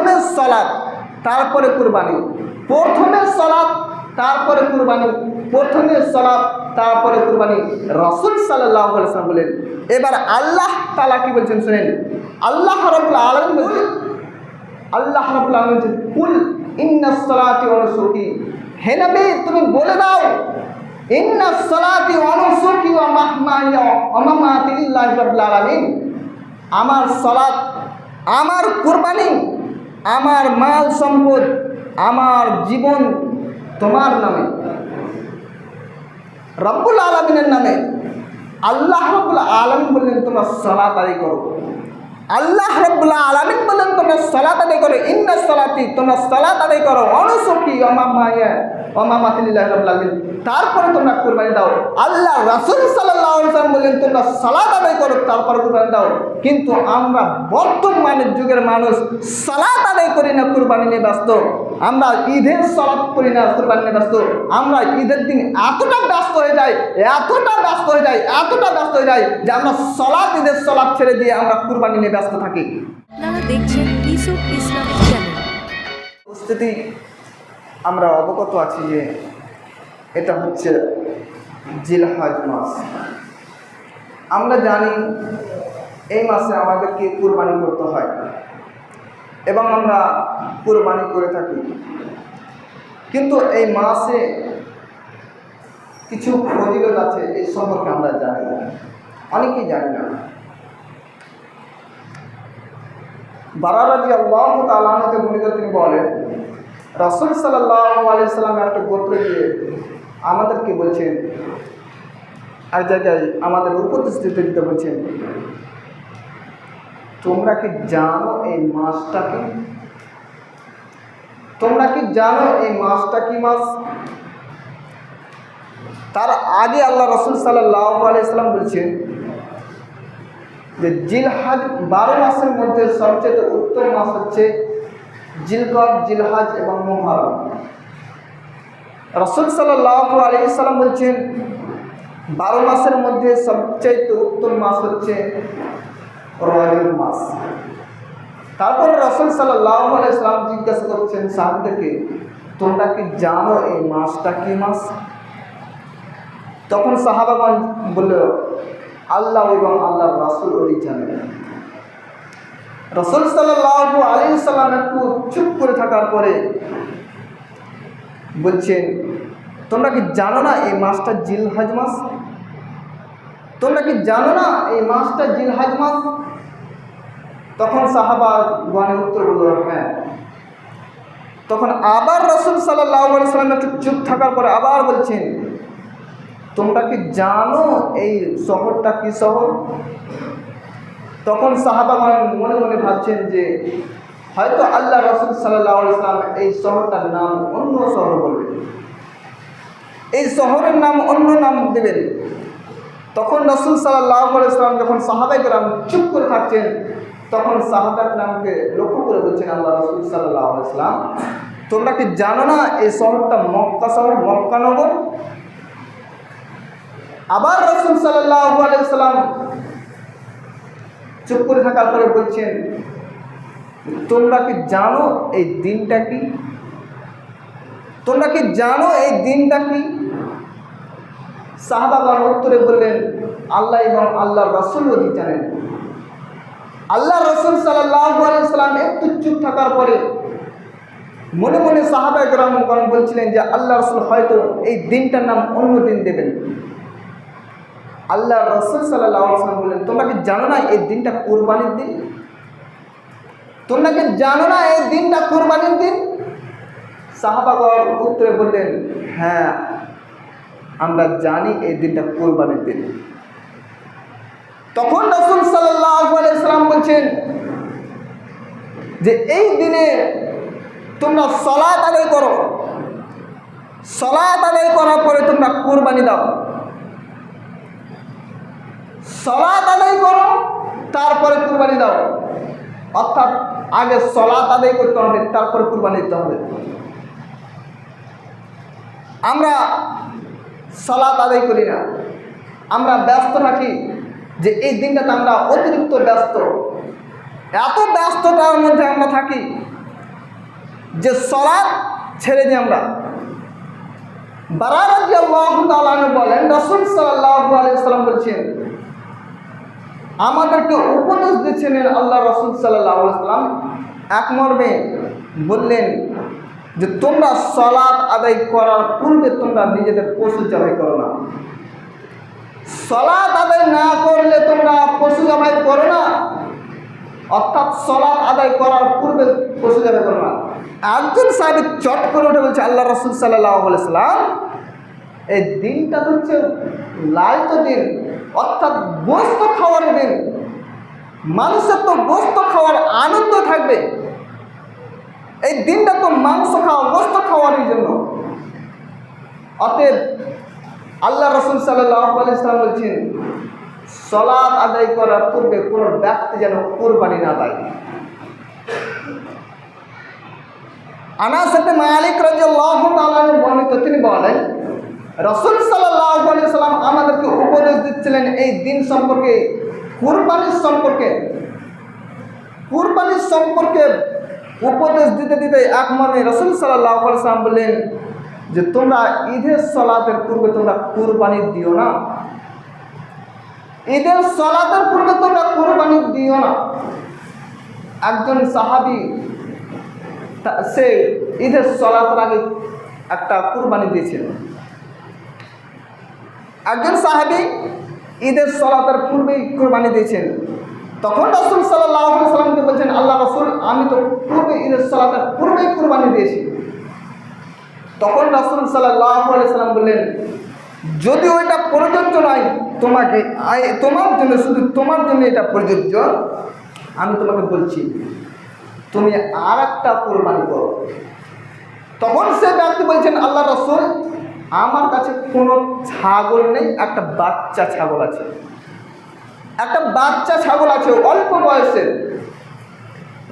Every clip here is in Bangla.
প্রথমে সালাত তারপরে কুরবানি, প্রথমে সালাত তারপরে কুরবানি, প্রথমে সালাত তারপরে কুরবানি। রাসূল সাল্লাল্লাহু আলাইহি ওয়াসাল্লাম বলেন। এবার আল্লাহ তাআলা কি বলছেন শুনেন। আল্লাহ রাব্বুল আলামিন বলছেন, আল্লাহ রাব্বুল আলামিন বলছেন, কুল ইন্নাস সালাতি ওয়া নুসুকি, হে নবী তুমি বলে দাও, ইন্নাস সালাতি ওয়া নুসুকি ওয়া মাহমায়া ওয়া মামাতি লিল্লাহি রাব্বিল আলামিন, আমার সালাত, আমার কুরবানি, আমার মাল সম্পদ, আমার জীবন তোমার নামে, রব্বুল আলামিনের নামে। আল্লাহ রাব্বুল আলামিন বললেন তোমরা সালাত আদায় করো। আল্লাহ রাব্বুল আলামিন বললেন তোমরা সালাত আদায় করো। ইন্নাস সালাতি, তোমরা সালাত আদায় করো। অনুসুকি ওয়া মামায়া ওয়া মামাতি লিল্লাহি রাব্বিল আলামিন, তারপরে তোমরা কুরবানি দাও। আল্লাহ রাসূল সাল্লাল্লাহু আলাইহি ওয়াসাল্লাম বললেন তোমরা সালাত আদায় করো, তারপরে কুরবানি দাও। কিন্তু আমরা বর্তমানের যুগের মানুষ সালাত আদায় করি না, কুরবানি নিয়ে ব্যস্ত। আমরা ঈদের সালাত করি না, কুরবানি নিয়ে ব্যস্ত। আমরা ঈদের দিন এতটা ব্যস্ত হয়ে যাই, এতটা ব্যস্ত হয়ে যাই, এতটা ব্যস্ত হয়ে যাই যে আমরা সালাত, ঈদের সালাত ছেড়ে দিয়ে আমরা কুরবানি নিয়ে ব্যস্ত থাকি। আপনারা দেখছেন ইউসুফ ইসলাম চ্যানেল। উপস্থিতি আমরা অবগত আছি যে এটা হচ্ছে জিলহজ মাস। আমরা জানি এই মাসে আমাদেরকে কুরবানি করতে হয় এবং আমরা কুরবানি করে থাকি। কিন্তু এই মাসে কিছু ফজিলত আছে, এই সম্পর্কে আমরা জানি না, অনেকেই জানি না। বারা রাদিয়াল্লাহু তাআলা আনহু বর্ণিত, তিনি বলেন রাসূল সাল্লাল্লাহু আলাইহি সাল্লাম একটা গোত্রে গিয়ে আমাদেরকে বলছেন, আর জায়গায় আমাদের উপদেশ দিতে বলছেন, তোমরা কি জানো এই মাসটা কি? তোমরা কি জানো এই মাসটা কি মাস? তার আগে আল্লাহ রাসূল সাল্লাল্লাহু আলাইহি সাল্লাম বলছেন যে জিলহজ 12 মাসের মধ্যে সবচেয়ে উত্তম মাস হচ্ছে জিলকদ, জিলহজ এবং মুহররম। রাসূল সাল্লাল্লাহু আলাইহি সাল্লাম বলছেন 12 মাসের মধ্যে সবচেয়ে উত্তম মাস হচ্ছে রজব মাস। তারপরে রাসূল সাল্লাল্লাহু আলাইহি সাল্লাম জিজ্ঞাসা করছেন সাহাবাদেরকে, তোমরা কি জানো এই মাসটা কি মাস? তখন সাহাবাগণ বলল, আল্লাহ এবং আল্লাহর রাসূল ওই জানেন। রাসূল সাল্লাল্লাহু আলাইহি সাল্লাম একটু চুপ করে থাকার পরে বলছেন, তোমরা কি জানো না এই মাসটা জিলহজ মাস? তোমরা কি জানো না এই মাসটা জিলহজ মাস? তখন সাহাবাগণের উত্তর হলো হ্যাঁ। তখন আবার রাসূল সাল্লাল্লাহু আলাইহি সাল্লাম একটু চুপ থাকার পরে আবার বলছেন, তোমরা কি জানো এই শহরটা কি শহর? তখন সাহাবাগণ মনে মনে ভাবছেন যে হয়তো আল্লাহ রাসূল সাল্লাল্লাহু আলাইহি সাল্লাম এই শহরটার নাম অন্য শহর বলবেন, এই শহরের নাম অন্য নাম দেবেন। তখন রাসূল সাল্লাল্লাহু আলাইহি সাল্লাম যখন সাহাবায়ে কেরাম চুপ করে থাকছেন, তখন সাহাবায়ে কেরামকে লক্ষ্য করে বলছেন আল্লাহ রাসূল সাল্লাল্লাহু আলাইহি সাল্লাম, তোমরা কি জানো না এই শহরটা মক্কা শহর, মক্কা নগর? আবার রাসূল সাল্লাল্লাহু আলাইহি সাল্লাম চুপ করে থাকার পরে বলছেন, তোমরা কি জানো এই দিনটা কি? তোমরা কি জানো এই দিনটা কি? সাহাবাগণ উত্তরে বললেন, আল্লাহ এবং আল্লাহর রাসূল ওই জানেন। আল্লাহ রাসূল সাল্লাল্লাহু আলাইহি সাল্লাম একটু চুপ থাকার পরে মনে মনে সাহাবায়ে কেরামগণ বলছিলেন যে আল্লাহ রাসূল হয়তো এই দিনটার নাম অন্য দিন দেবেন। আল্লাহ রাসূল সাল্লাল্লাহু আলাইহি ওয়াসাল্লাম বললেন, তোমরা কি জানো না এই দিনটা কুরবানির দিন? তোমরা কি জানো না এই দিনটা কুরবানির দিন? সাহাবাগণ উত্তরে বললেন, হ্যাঁ আমরা জানি এই দিনটা কুরবানির দিন। তখন রাসূল সাল্লাল্লাহু আলাইহি সাল্লাম বলছেন যে এই দিনে তোমরা সালাত আদায় করো, সালাত আদায় করার পরে তোমরা কুরবানি দাও। সালাত আদায় করো, তারপরে কুরবানি দাও। অর্থাৎ আগে সালাত আদায় করতে হবে, তারপরে কুরবানি দিতে হবে। আমরা সালাত আদায় করি না, আমরা ব্যস্ত থাকি যে এই দিনটাতে আমরা অতিরিক্ত ব্যস্ত, এত ব্যস্ততার মধ্যে আমরা থাকি যে সালাত ছেড়ে দিই আমরা। বারা রাদিয়াল্লাহু তাআলা আনহু বলেন, রাসূল সাল্লাল্লাহু আলাইহি ওয়াসাল্লাম বলছেন, আমাদেরকে উপদেশ দিচ্ছেন আল্লাহ রাসূল সাল্লাল্লাহু আলাইহি ওয়াসাল্লাম এক মর্মে বললেন যে তোমরা সালাত আদায় করার পূর্বে তোমরা নিজেদের পশু জবাই করো না। সালাত আদায় না করলে তোমরা পশু জবাই করো না, অর্থাৎ সালাত আদায় করার পূর্বে পশু জবাই করো না। একজন সাহাবী চট করে উঠে বলছে, আল্লাহ রাসূল সাল্লাল্লাহু আলাইহি ওয়াসাল্লাম, এই দিনটা তো হচ্ছে লাইত দিন, অর্থাৎ গোশত খাওয়ার দিন। মানুষের তো গোশত খাওয়ার আনন্দ থাকবে, এই দিনটা তো মাংস খাওয়া গোশত খাওয়ার জন্য। অতএব আল্লাহ রাসূল সাল্লাল্লাহু আলাইহি ওয়াসাল্লাম বলছেন, সালাত আদায় করার পূর্বে কোন ব্যক্তি যেন কুরবানি না দেয়। আনাস ইবনে মালিক রাদিয়াল্লাহু তাআলা বর্ণিত, তিনি বলেন, রাসূল সাল্লাল্লাহু আলাইহি ওয়াসাল্লাম আমাদেরকে উপদেশ দিচ্ছিলেন এই দিন সম্পর্কে, কুরবানির সম্পর্কে। কুরবানির সম্পর্কে উপদেশ দিতে দিতে এক মর্মে রাসূল সাল্লাল্লাহু আলাইহি ওয়াসাল্লাম বললেন যে তোমরা ঈদের সালাতের পূর্বে তোমরা কুরবানি দিও না। ঈদের সালাতের পূর্বে তোমরা কুরবানি দিও না। একজন সাহাবী সে ঈদের সালাতের আগে একটা কুরবানি দিয়েছিল। একজন সাহাবী ঈদের সালাতের পূর্বেই কুরবানি দিয়েছেন। তখন রাসূল সাল্লাল্লাহু আলাইহি ওয়াসাল্লামকে বলছেন, আল্লাহ রাসূল, আমি তো পূর্বে ঈদের সালাতের পূর্বেই কুরবানি দিয়েছি। তখন রাসূল সাল্লাল্লাহু আলাইহি ওয়াসাল্লাম বললেন, যদি ওইটা প্রযোজ্য নয় তোমাকে, তোমার জন্য, শুধু তোমার জন্য এটা প্রযোজ্য, আমি তোমাকে বলছি তুমি আর একটা কুরবানি করো। তখন সে ব্যক্তি বলছেন, আল্লাহ রাসূল, আমার কাছে কোনো ছাগল নেই, একটা বাচ্চা ছাগল আছে, একটা বাচ্চা ছাগল আছে অল্প বয়সের।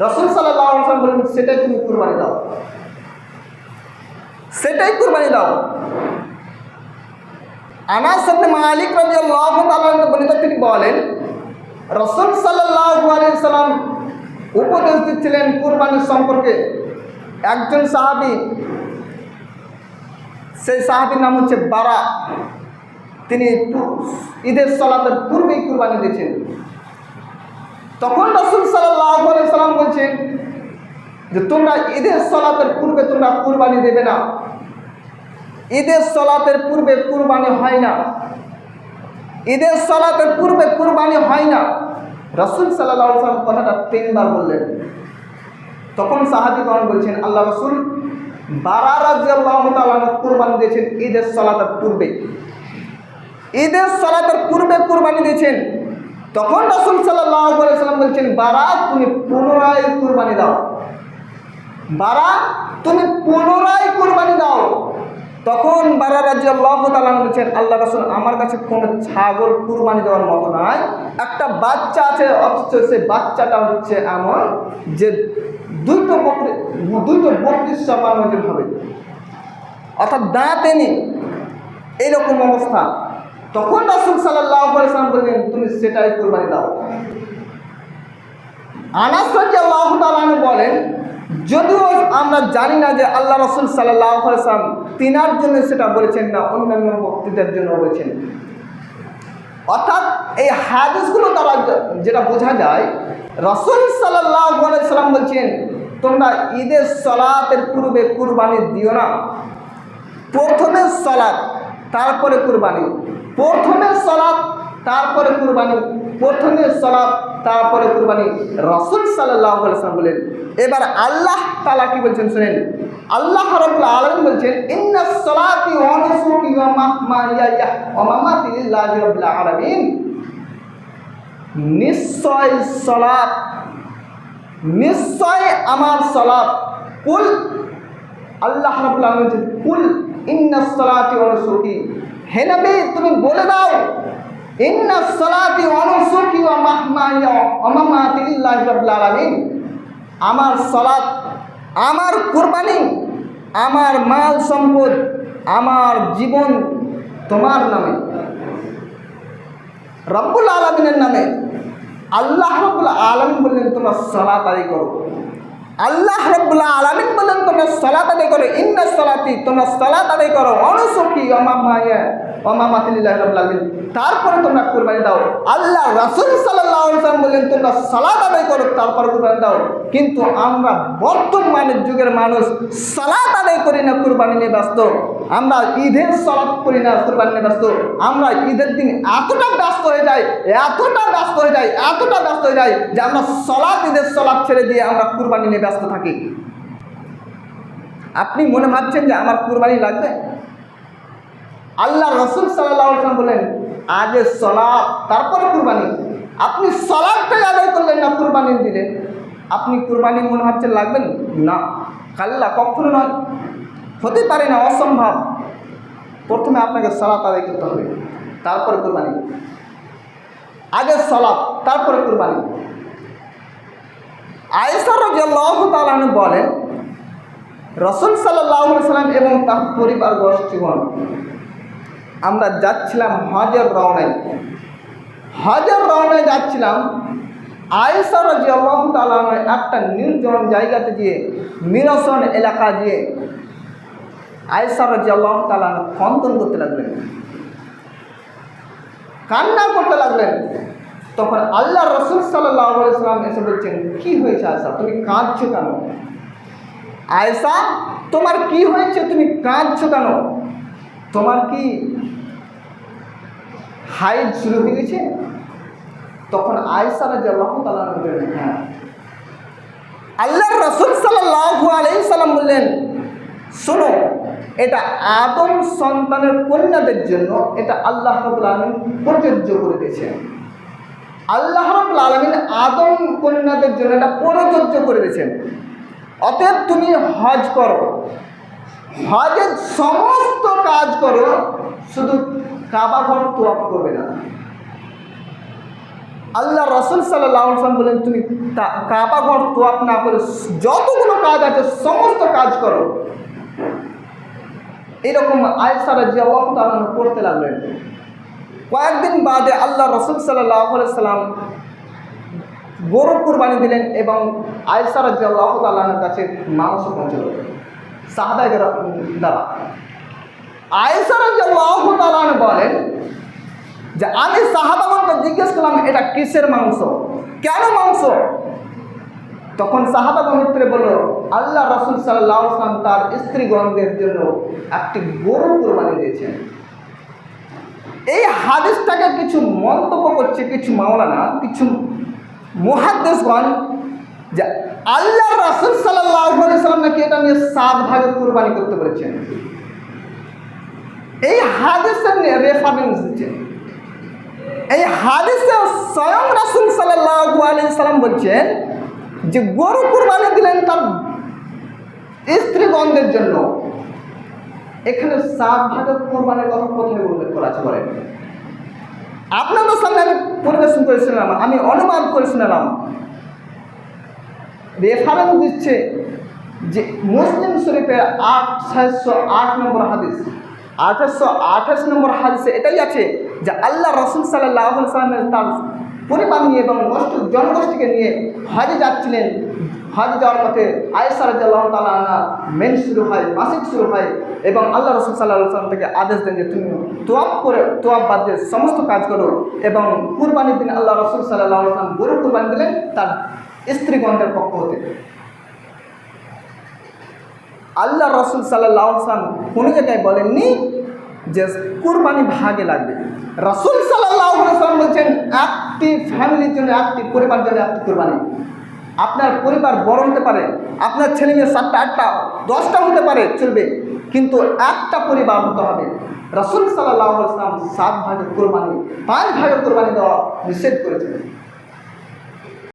রাসূল সাল্লাল্লাহু আলাইহি ওয়াসাল্লাম বললেন, সেটাই তুমি কুরবানি দাও, সেটাই কুরবানি দাও। আনাস ইবনে মালিক রাদিয়াল্লাহু তাআলা বর্ণিত, তিনি বলেন, রাসূল সাল্লাল্লাহু আলাইহি ওয়াসাল্লাম উপদেশ দিচ্ছিলেন কুরবানির সম্পর্কে। একজন সাহাবী, সেই সাহাবীর নাম হচ্ছে বারা, তিনি ঈদের সালাতের পূর্বেই কুরবানি দিয়েছেন। তখন রাসূল সাল্লাল্লাহু আলাইহি ওয়াসাল্লাম বলছেন যে তোমরা ঈদের সালাতের পূর্বে তোমরা কুরবানি দেবে না। ঈদের সালাতের পূর্বে কুরবানি হয় না, ঈদের সালাতের পূর্বে কুরবানি হয় না। রাসূল সাল্লাল্লাহু আলাইহি ওয়াসাল্লাম কথাটা 3 বার বললেন। তখন সাহাবীগণ বলছেন, আল্লাহ রাসূল, বারা রাদিয়াল্লাহু তাআলা কুরবানি দিয়েছেন ঈদের সালাতের পূর্বে, ঈদের সালাতের পূর্বে কুরবানি দিয়েছেন। তখন রাসূল সাল্লাল্লাহু আলাইহি ওয়াসাল্লাম বলছেন, বারা, তুমি পুনরায় কুরবানি দাও, বারা, তুমি পুনরায় কুরবানি দাও। তখন বারা রাদিয়াল্লাহু তাআলা বলছেন, আল্লাহ রাসূল, আমার কাছে কোনো ছাগল কুরবানি দেওয়ার মতো নয়, একটা বাচ্চা আছে, অথচ সেই বাচ্চাটা হচ্ছে এমন যে দুটো বকরি সমান ওজন হবে, অর্থাৎ দাঁতে নেই, এইরকম অবস্থা। তখন রাসূল সাল্লাল্লাহু আলাইহি ওয়াসাল্লাম বললেন, তুমি সেটাই কুরবানি দাও। আনাস রাদিয়াল্লাহু তাআলা বলেন, যদিও আমরা জানি না যে আল্লাহ রাসূল সাল্লাল্লাহু আলাইহি ওয়াসাল্লাম তিনার জন্য সেটা বলেছেন না অন্যান্য ব্যক্তিদের জন্য বলেছেন। অর্থাৎ এই হাদিসগুলো দ্বারা যেটা বোঝা যায়, রাসূল সাল্লাল্লাহু আলাইহি ওয়াসাল্লাম বলছেন তোমরা ঈদের সালাতের পূর্বে কুরবানি দিও না। প্রথমে সালাত তারপরে কুরবানি, প্রথমে সালাত তারপরে কুরবানি, প্রথমে সালাত তারপরে কুরবানি, রাসূল সাল্লাল্লাহু আলাইহি ওয়াসাল্লাম বলেন। এবার আল্লাহ তাআলা কি বলছেন শুনেন। আল্লাহ রাব্বুল আলামিন বলছেন, ইন্নাস সালাতি ওয়া নুসুকি ওয়া মাহমাইয়া ওয়া মামাতি লিল্লাহি রাব্বিল আলামিন। নিশ্চয় সালাত, নিশ্চয় আমার সালাত, কুল, আল্লাহ রাব্বুল আলামিন বলছেন, কুল ইন্নাস সালাতি ওয়া নুসুকি, হে নবী তুমি বলে দাও, ইন্নাস সালাতি ওয়া নুসুকি ওয়া মাহমাইয়া ওয়া মামাতি লিল্লাহি রাব্বিল আলামিন, আমার সালাত, আমার কুরবানি, আমার মাল সম্পদ, আমার জীবন তোমার নামে, রব্বুল আলামিনের নামে। আল্লাহ রব্বুল আলামিন বললেন তোমরা সালাত আদায় করো। আল্লাহ রাব্বুল আলামিন বলেন তোমরা সালাত আদায় করো, ইন্নাস সালাতি, তোমরা সালাত আদায় করো, অনুসুকি ওমামাতিল্লাহি রাব্বিল আলামিন, তারপরে তোমরা কুরবানি দাও। আল্লাহ রাসূল সাল্লাল্লাহু আলাইহি ওয়াসাল্লাম বলেন তোমরা সালাত আদায় করো, তারপরে কুরবানি দাও। কিন্তু আমরা বর্তমানের যুগের মানুষ সালাত আদায় করি না, কুরবানি নিয়ে ব্যস্ত। আমরা ঈদের সালাত করি না, কুরবানি নিয়ে ব্যস্ত। আমরা ঈদের দিন এতটা ব্যস্ত হয়ে যাই যে আমরা ঈদের সালাত ছেড়ে দিয়ে আমরা কুরবানি নিয়ে ব্যস্ত থাকি। আপনি মনে ভাবছেন যে আমার কুরবানি লাগবে? আল্লাহ রাসূল সাল্লাল্লাহু আলাইহি ওয়াসাল্লাম বলেন আগে সালাত তারপরে কুরবানি। আপনি সালাতটাই আদায় করলেন না, কুরবানি দিলেন। আপনি কুরবানি মনে ভাবছেন লাগবেন না? কাল্লা, কখনো নয়, হতে পারে না, অসম্ভব। প্রথমে আপনাকে সালাত আদায় করতে হবে, তারপরে কুরবানি। আগে সালাত তারপরে কুরবানি। আয়েশা রাদিয়াল্লাহু তাআলা আনহা বলেন রাসূল সাল্লাল্লাহু আলাইহি ওয়াসাল্লাম এবং তার পরিবার গোষ্ঠীগণ আমরা যাচ্ছিলাম হজের রওনায় যাচ্ছিলাম। আয়েশা রাদিয়াল্লাহু তাআলা আনহা একটা নির্জন জায়গাতে গিয়ে, মিরসন এলাকা গিয়ে আয়েশা রাদিয়াল্লাহু তাআলা আনহা খন্দন করতে লাগলেন, কান্না করতে লাগলেন। তখন আল্লাহ রাসূল সাল্লাল্লাহু আলাইহি ওয়াসাল্লাম এসে বলছেন, কি হয়েছে আয়েশা, তুমি কাঁদছো কেন? আয়েশা, তোমার কি হয়েছে, তুমি কাঁদছো কেন? তোমার কি হাইজ শুরু হয়ে গেছে? তখন আয়েশা রাদিয়াল্লাহু তাআলা বললেন, হ্যাঁ। আল্লাহ রাসূল সাল্লাল্লাহু আলাইহি ওয়াসাল্লাম বললেন, শোনো, এটা আদম সন্তানের কন্যাদের জন্য এটা আল্লাহ রাব্বুল আলামিন প্রযোজ্য করে দিয়েছেন। আল্লাহ রাব্বুল আলামিন আদম কন্যাদের জন্য এটা প্রযোজ্য করে দিয়েছেন। অতএব তুমি হজ করো, হজের সমস্ত কাজ করো, শুধু কাবা ঘর তওয়াফ করবে না। আল্লাহ রাসূল সাল্লাল্লাহু আলাইহি ওয়াসাল্লাম বলেন তুমি কাবা ঘর তওয়াফ না করে যতগুলো কাজ আছে সমস্ত কাজ করো। এরকম আয়েশা রাদিয়াল্লাহু তাআলা করতে লাগলেন। কয়েকদিন বাদে আল্লাহ রাসূল সাল্লাল্লাহু আলাইহি ওয়াসাল্লাম গরু কুরবানি দিলেন এবং আয়েশা রাদিয়াল্লাহু তাআলার কাছে মাংস পৌঁছল সাহাবাদের দ্বারা। আয়েশা রাদিয়াল্লাহু তাআলা বলেন যে আমি সাহাবাগণকে জিজ্ঞেস করলাম এটা কিসের মাংস, কেন মাংস? তখন সাহাবাগণ উত্তরে বলল, আল্লাহ রাসূল সাল্লাল্লাহু আলাইহি ওয়াসাল্লাম তার স্ত্রীগণদের জন্য একটি গরু কুরবানি দিয়েছেন। এই হাদিসটাকে কিছু মন্তব্য করছে কিছু মাওলানা, কিছু মুহাদ্দিসগণ, যে আল্লাহ রাসূল সাল্লাল্লাহু আলাইহি ওয়াসাল্লাম নাকি এটা নিয়ে 7 ভাগে কুরবানি করতে বলেছেন। এই হাদিসের রেফারেন্স দিচ্ছে। এই হাদিসে স্বয়ং রাসূল সাল্লাল্লাহু আলাইহি ওয়াসাল্লাম বলছেন যে গরু কুরবানি দিলেন তার স্ত্রীগণদের জন্য। এখানে 7 ভাগের কুরবানির কথা কোথায় উল্লেখ করা আছে বলেন? আপনাদের সামনে আমি পরিবেশন করেছিলাম, আমি অনুবাদ করেছিলাম। রেফারেন্স দিচ্ছে যে মুসলিম শরীফের 808 নম্বর হাদিস, 828 নম্বর হাদিসে এটাই আছে যে আল্লাহ রাসূল সাল্লাল্লাহু আলাইহি ওয়াসাল্লাম তার পরিবার নিয়ে এবং জনগোষ্ঠীকে নিয়ে হজে যাচ্ছিলেন। হজে যাওয়ার পথে আয়েশা রাদিয়াল্লাহু তাআলা আনহা মেন শুরু হয়, মাসিক শুরু হয় এবং আল্লাহ রাসূল সাল্লাল্লাহু আলাইহি ওয়াসাল্লাম থেকে আদেশ দেন যে তুমি তওয়াফ বাদ দিয়ে সমস্ত কাজ করো। এবং কুরবানির দিন আল্লাহ রাসূল সাল্লাল্লাহু আলাইহি ওয়াসাল্লাম গরু কুরবানি দিলেন তার স্ত্রীগণদের পক্ষ হতে। আল্লাহ রাসূল সাল্লাল্লাহু আলাইহি ওয়াসাল্লাম কোনো জায়গায় বলেননি যে কুরবানি ভাগে লাগবে। রাসূল সাল্লাল্লাহু আলাইহি ওয়াসাল্লাম বলছেন একটি ফ্যামিলির জন্য, একটি পরিবার জন্য একটি কুরবানি। আপনার পরিবার বড় হতে পারে, আপনার ছেলে মেয়ে 7টা 8টা 10টা হতে পারে, চলবে, কিন্তু একটা পরিবার হতে হবে। রাসূল সাল্লাল্লাহু আলাইহি ওয়াসাল্লাম 7 ভাগে কুরবানি, 5 ভাগে কুরবানি দেওয়া নিষেধ করেছেন।